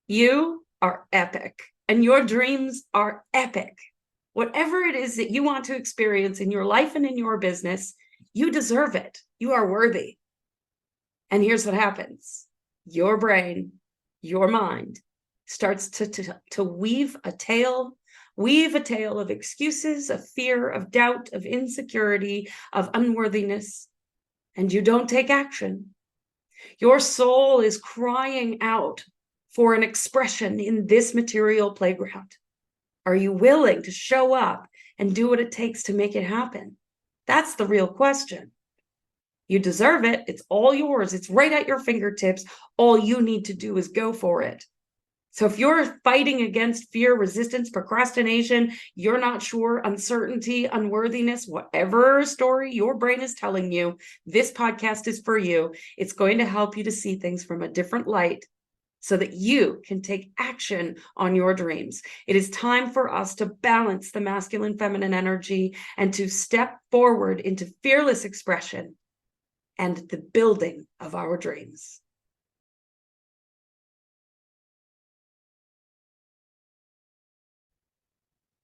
You are epic, and your dreams are epic. Whatever it is that you want to experience in your life and in your business, you deserve it. You are worthy. And here's what happens. Your brain, your mind starts to weave a tale of excuses, of fear, of doubt, of insecurity, of unworthiness, and you don't take action. Your soul is crying out for an expression in this material playground. Are you willing to show up and do what it takes to make it happen? That's the real question. You deserve it. It's all yours. It's right at your fingertips. All you need to do is go for it. So if you're fighting against fear, resistance, procrastination, you're not sure, uncertainty, unworthiness, whatever story your brain is telling you, this podcast is for you. It's going to help you to see things from a different light so that you can take action on your dreams. It is time for us to balance the masculine, feminine energy and to step forward into fearless expression and the building of our dreams.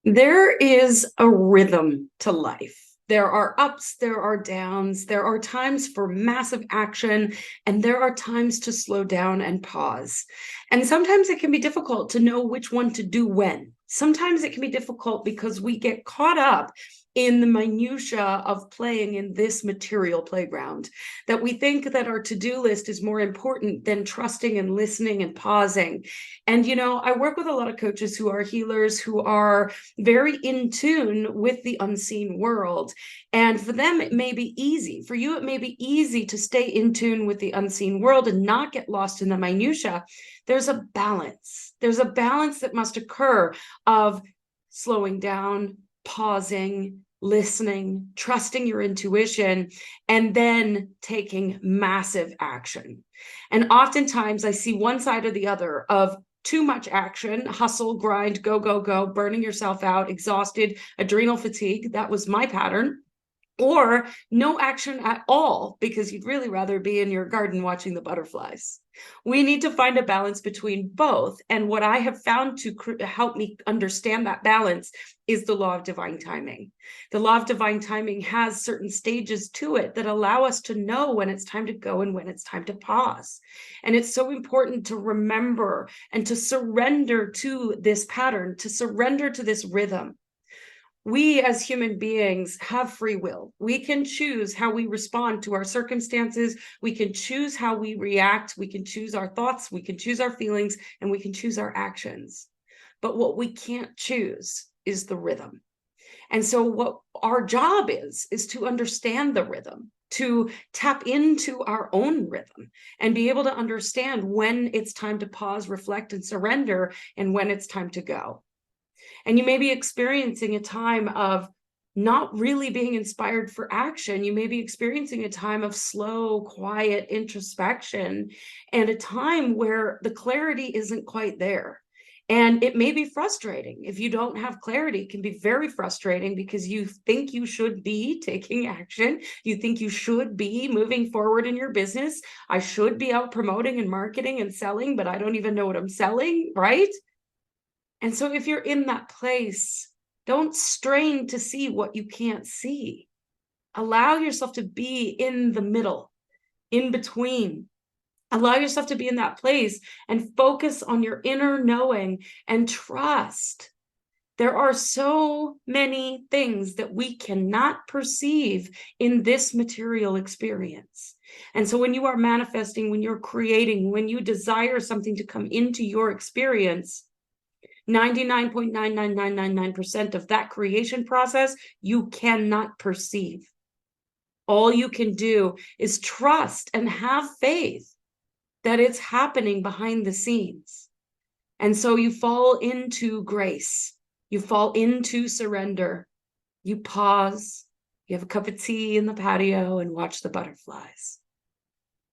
There is a rhythm to life. There are ups, there are downs, there are times for massive action, and there are times to slow down and pause. And sometimes it can be difficult to know which one to do when. Sometimes it can be difficult because we get caught up in the minutia of playing in this material playground, that we think that our to-do list is more important than trusting and listening and pausing. And I work with a lot of coaches who are healers, who are very in tune with the unseen world. And for them, it may be easy. For you, it may be easy to stay in tune with the unseen world and not get lost in the minutia. There's a balance. There's a balance that must occur of slowing down, pausing, listening, trusting your intuition, and then taking massive action. And oftentimes I see one side or the other of too much action, hustle, grind, go, go, go, burning yourself out, exhausted, adrenal fatigue. That was my pattern. Or no action at all, because you'd really rather be in your garden watching the butterflies. We need to find a balance between both. And what I have found to help me understand that balance is the law of divine timing. The law of divine timing has certain stages to it that allow us to know when it's time to go and when it's time to pause. And it's so important to remember and to surrender to this pattern, to surrender to this rhythm. We as human beings have free will. We can choose how we respond to our circumstances. We can choose how we react. We can choose our thoughts. We can choose our feelings, and we can choose our actions. But what we can't choose is the rhythm. And so what our job is to understand the rhythm, to tap into our own rhythm and be able to understand when it's time to pause, reflect, and surrender, and when it's time to go. And you may be experiencing a time of not really being inspired for action. You may be experiencing a time of slow, quiet introspection and a time where the clarity isn't quite there. And it may be frustrating. If you don't have clarity, it can be very frustrating because you think you should be taking action. You think you should be moving forward in your business. I should be out promoting and marketing and selling, but I don't even know what I'm selling, right? And so if you're in that place, don't strain to see what you can't see. Allow yourself to be in the middle, in between. Allow yourself to be in that place and focus on your inner knowing and trust. There are so many things that we cannot perceive in this material experience. And so when you are manifesting, when you're creating, when you desire something to come into your experience, 99.99999% of that creation process, you cannot perceive. All you can do is trust and have faith that it's happening behind the scenes. And so you fall into grace. You fall into surrender. You pause. You have a cup of tea in the patio and watch the butterflies.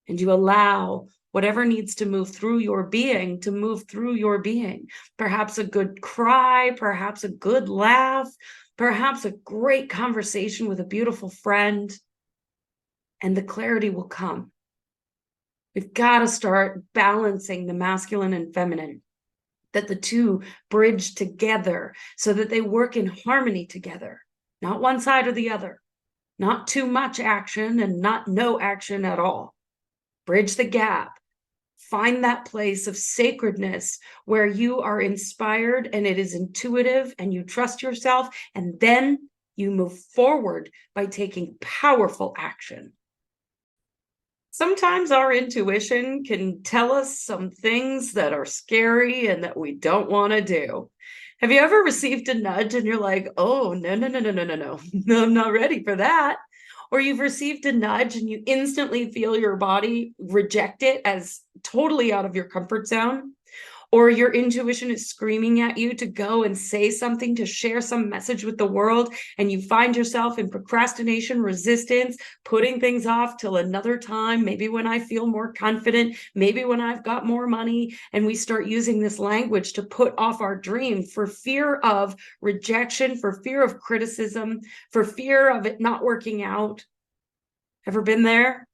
And you allow whatever needs to move through your being to move through your being. Perhaps a good cry, perhaps a good laugh, perhaps a great conversation with a beautiful friend, and the clarity will come. We've got to start balancing the masculine and feminine. that the two bridge together so that they work in harmony together, not one side or the other, not too much action and not no action at all. Bridge the gap. Find that place of sacredness where you are inspired and it is intuitive and you trust yourself, and then you move forward by taking powerful action. Sometimes our intuition can tell us some things that are scary and that we don't want to do. Have you ever received a nudge and you're like, oh, no, no, no, no, no, no, no, no, I'm not ready for that? Or you've received a nudge and you instantly feel your body reject it as totally out of your comfort zone? Or your intuition is screaming at you to go and say something, to share some message with the world, and you find yourself in procrastination, resistance, putting things off till another time, maybe when I feel more confident, maybe when I've got more money, and we start using this language to put off our dream for fear of rejection, for fear of criticism, for fear of it not working out. Ever been there?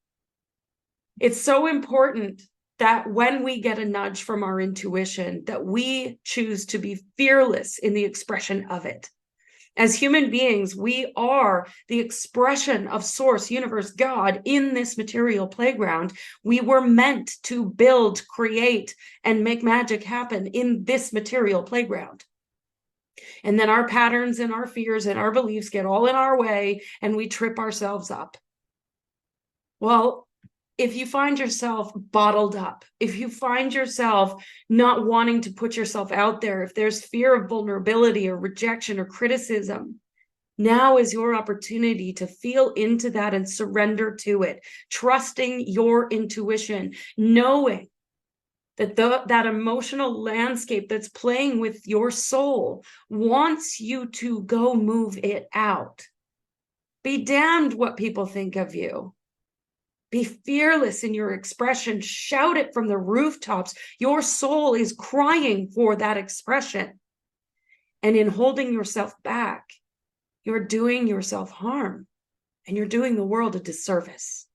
It's so important that when we get a nudge from our intuition, that we choose to be fearless in the expression of it. As human beings, we are the expression of source, universe, God in this material playground. We were meant to build, create, and make magic happen in this material playground. And then our patterns and our fears and our beliefs get all in our way and we trip ourselves up. Well, if you find yourself bottled up, if you find yourself not wanting to put yourself out there, if there's fear of vulnerability or rejection or criticism, now is your opportunity to feel into that and surrender to it, trusting your intuition, knowing that that emotional landscape that's playing with your soul wants you to go move it out. Be damned what people think of you. Be fearless in your expression. Shout it from the rooftops. Your soul is crying for that expression. And in holding yourself back, you're doing yourself harm and you're doing the world a disservice.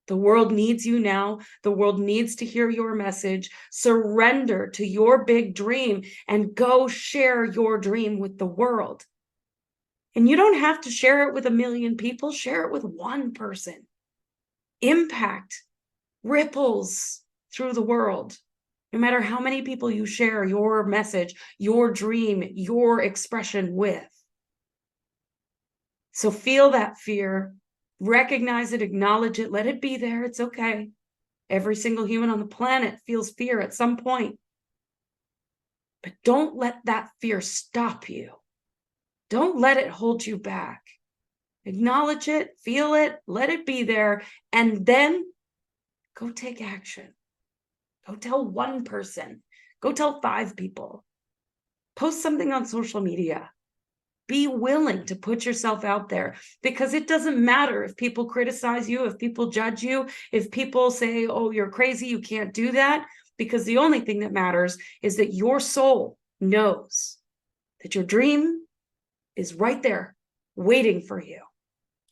The world needs you now. The world needs to hear your message. Surrender to your big dream and go share your dream with the world. And you don't have to share it with 1 million people. Share it with one person. Impact ripples through the world. No matter how many people you share your message, your dream, your expression with. So feel that fear, recognize it, acknowledge it, let it be there. It's okay. Every single human on the planet feels fear at some point. But don't let that fear stop you. Don't let it hold you back. Acknowledge it, feel it, let it be there, and then go take action. Go tell one person. Go tell 5 people. Post something on social media. Be willing to put yourself out there, because it doesn't matter if people criticize you, if people judge you, if people say, oh, you're crazy, you can't do that, because the only thing that matters is that your soul knows that your dream is right there waiting for you.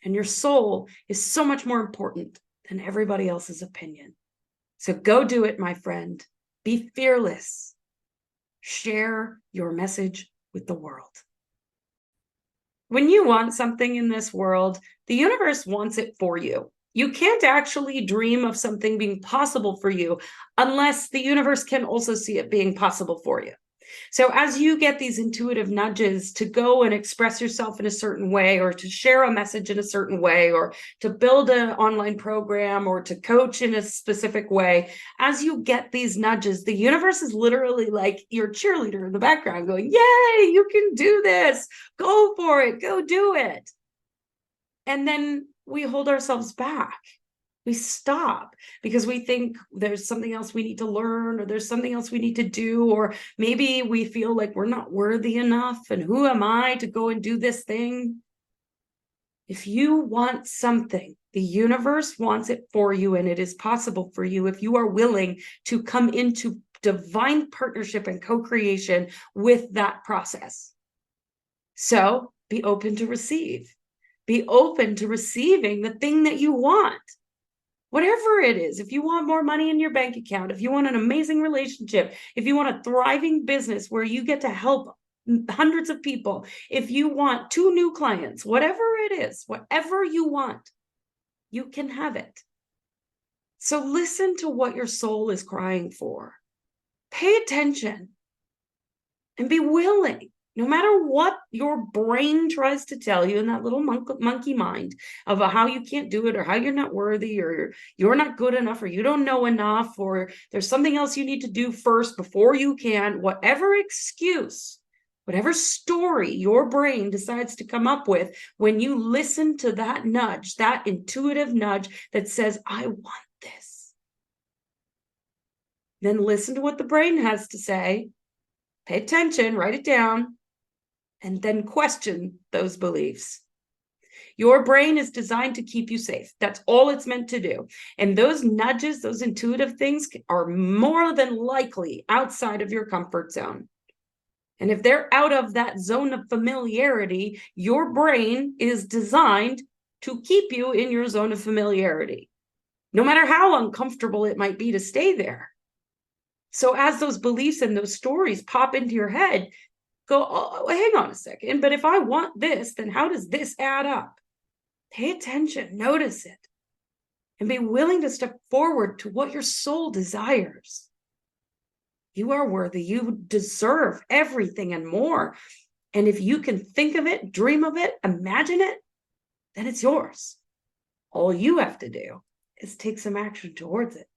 And your soul is so much more important than everybody else's opinion. So go do it, my friend. Be fearless. Share your message with the world. When you want something in this world, the universe wants it for you. You can't actually dream of something being possible for you unless the universe can also see it being possible for you. So as you get these intuitive nudges to go and express yourself in a certain way, or to share a message in a certain way, or to build an online program, or to coach in a specific way, as you get these nudges, the universe is literally like your cheerleader in the background going, yay, you can do this. Go for it. Go do it. And then we hold ourselves back. We stop because we think there's something else we need to learn, or there's something else we need to do, or maybe we feel like we're not worthy enough, and who am I to go and do this thing? If you want something, the universe wants it for you, and it is possible for you if you are willing to come into divine partnership and co-creation with that process. So be open to receive. Be open to receiving the thing that you want. Whatever it is, if you want more money in your bank account, if you want an amazing relationship, if you want a thriving business where you get to help hundreds of people, if you want 2 new clients, whatever it is, whatever you want, you can have it. So listen to what your soul is crying for. Pay attention and be willing, no matter what your brain tries to tell you in that little monkey mind of how you can't do it, or how you're not worthy, or you're not good enough, or you don't know enough, or there's something else you need to do first before you can, whatever excuse, whatever story your brain decides to come up with when you listen to that nudge, that intuitive nudge that says, I want this. Then listen to what the brain has to say. Pay attention, write it down, and then question those beliefs. Your brain is designed to keep you safe. That's all it's meant to do. And those nudges, those intuitive things are more than likely outside of your comfort zone. And if they're out of that zone of familiarity, your brain is designed to keep you in your zone of familiarity, no matter how uncomfortable it might be to stay there. So as those beliefs and those stories pop into your head, go, oh, hang on a second, but if I want this, then how does this add up? Pay attention, notice it, and be willing to step forward to what your soul desires. You are worthy. You deserve everything and more. And if you can think of it, dream of it, imagine it, then it's yours. All you have to do is take some action towards it.